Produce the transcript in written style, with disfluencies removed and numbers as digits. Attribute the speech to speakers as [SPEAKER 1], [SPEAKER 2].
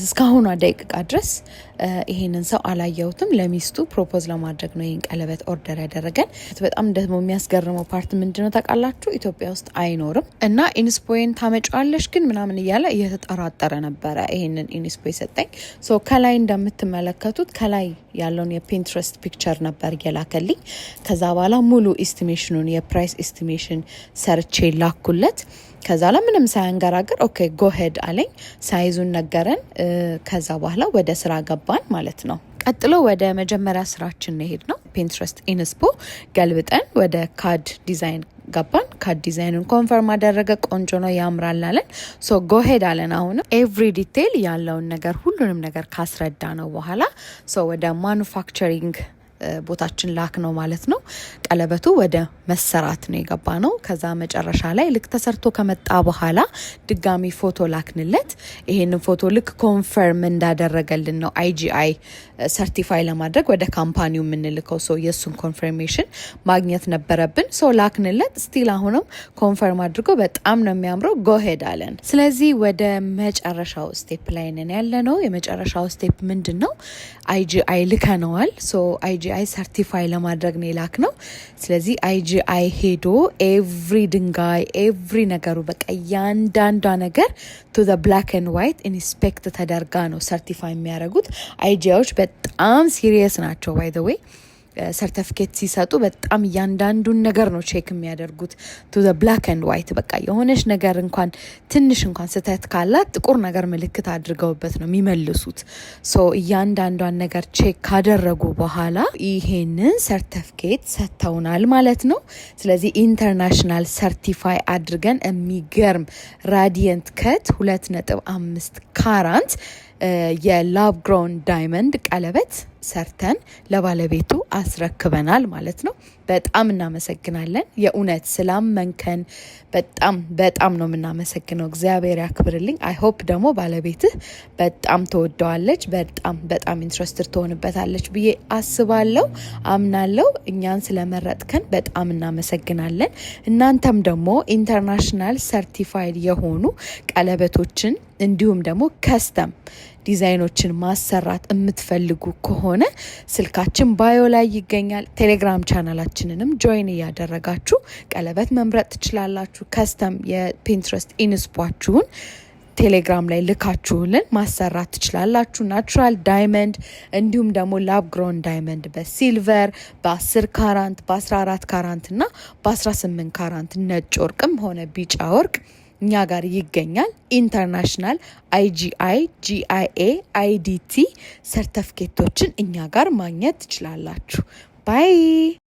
[SPEAKER 1] እስካሁን ደቂቃ ድረስ ይሄንን ሰው አላየሁትም። ለሚስቱ ፕሮፖዝ ለማድረግ ነው ይሄን ቀለበት ኦርደር ያደረገን። በጣም ደግሞ የሚያስገርመው ፓርት ምንድነው ታውቃላችሁ? ኢትዮጵያ ውስጥ አይኖርም እና ኢንስፖይን ታመጫለሽ ግን ምናምን እያለ እየተጠራጠረ ነበረ ይሄንን ኢንስፖይ ሰጠኝ። ሶ ከላይ እንደምትመለከቱት ከላይ ያለውን የፒንትረስት ፒክቸር ነበር የላከልኝ። ከዛ በኋላ ሙሉ ኤስቲሜሽኑን የፕራይስ ኤስቲሜሽን ሰርቼ ላኩለት። ከዛ ለምንም ሳያንገራገር ኦኬ ጎ ሄድ አለኝ። ሳይዙን ነገረን። ከዛ በኋላ ወደ ስራ ገባን ማለት ነው። ቀጥሎ ወደ መጀመሪያ ስራችን ሄድ ነው። ፒንትረስት ኢንስፖ ገልብጠን ወደ ካድ ዲዛይን ገባን። ካድ ዲዛይኑን ኮንፈርም አደረገ። ቆንጆ ነው ያምራል አለን። ሶ ጎ ሄድ አለን። አሁንም ኤቭሪ ዲቴይል ያለውን ነገር ሁሉንም ነገር ካስረዳ ነው በኋላ ሶ ወደ ማኑፋክቸሪንግ ቦታችን ላክ ነው ማለት ነው። ቀለበቱ ወደ መሰራት ነው የገባ ነው። ከዛ መጨረሻ ላይ ልክ ተሰርቶ ከመጣ በኋላ ድጋሚ ፎቶ ላክንለት። ይሄንን ፎቶ ልክ ኮንፈርም እንዳደረገልን ነው IGI ሰርቲፋይ ለማድረግ ወደ ካምፓኒው የምንልከው። ሶ የሱን ኮንፈርሜሽን ማግኘት ነበረብን። ሶ ላክንለት። ስቲል አሁንም ኮንፈርም አድርጎ በጣም ነው የሚያምረው ጎ ሄድ አለን። ስለዚህ ወደ መጨረሻው ስቴፕ ላይ ነን ያለ ነው። የመጨረሻው ስቴፕ ምንድነው? IGI ልከነዋል። ሶ IGI ሰርቲፋይ ለማድረግ ነው የላክ ነው። ስለዚህ IGI ሄዶ ኤቭሪ ድንጋይ ኤቭሪ ነገሩ በቃ ያንዳንዷ ነገር ቱ ዘ ብላክ ኤንድ ዋይት ኢንስፔክት ተደርጋ ነው ሰርቲፋይ የሚያደርጉት። IGIዎች በጣም ሲሪየስ ናቸው ባይ ዘ ዌይ። ሰርቲፊኬት ሲሰጡ በጣም እያንዳንዱን ነገር ነው ቼክ የሚያደርጉት ቱ ዘ ብላክ ኤንድ ዋይት። በቃ የሆነች ነገር እንኳን ትንሽ እንኳን ስህተት ካላት ጥቁር ነገር ምልክት አድርገውበት ነው የሚመልሱት። ሶ እያንዳንዷን ነገር ቼክ ካደረጉ በኋላ ይሄንን ሰርቲፊኬት ሰጥተውናል ማለት ነው። ስለዚህ ኢንተርናሽናል ሰርቲፋይ አድርገን የሚገርም ራዲየንት ከት 2.5 ካራንት የላብ ግሮን ዳይመንድ ቀለበት ሰርተን ለባለቤቱ አስረክበናል ማለት ነው። በጣም እናመሰግናለን። የእውነት ስላመንከን በጣም ነው የምናመሰግነው። እግዚአብሔር ያክብርልኝ። አይ ሆፕ ደግሞ ባለቤትህ በጣም ተወደዋለች፣ በጣም ኢንትረስትድ ትሆንበታለች ብዬ አስባለሁ፣ አምናለሁ። እኛን ስለመረጥከን በጣም እናመሰግናለን። እናንተም ደግሞ ኢንተርናሽናል ሰርቲፋይድ የሆኑ ቀለበቶችን እንዲሁም ደግሞ ከስተም ዲዛይኖችን ማሰራት የምትፈልጉ ከሆነ ስልካችን ባዮ ላይ ይገኛል። ቴሌግራም ቻናላችንንም ጆይን እያደረጋችሁ ቀለበት መምረጥ ትችላላችሁ። ከስተም የፒንትረስት ኢንስፖአችሁን ቴሌግራም ላይ ልካችሁልን ማሰራት ትችላላችሁ። ናቹራል ዳይመንድ እንዲሁም ደግሞ ላብ ግሮን ዳይመንድ በሲልቨር በ10 ካራንት በ14 ካራንት እና በ18 ካራንት ነጭ ወርቅም ሆነ ቢጫ ወርቅ እኛ ጋር ይገኛል። ኢንተርናሽናል IGI GIA IDT ሰርቲፊኬቶችን እኛ ጋር ማግኘት ትችላላችሁ። ባይ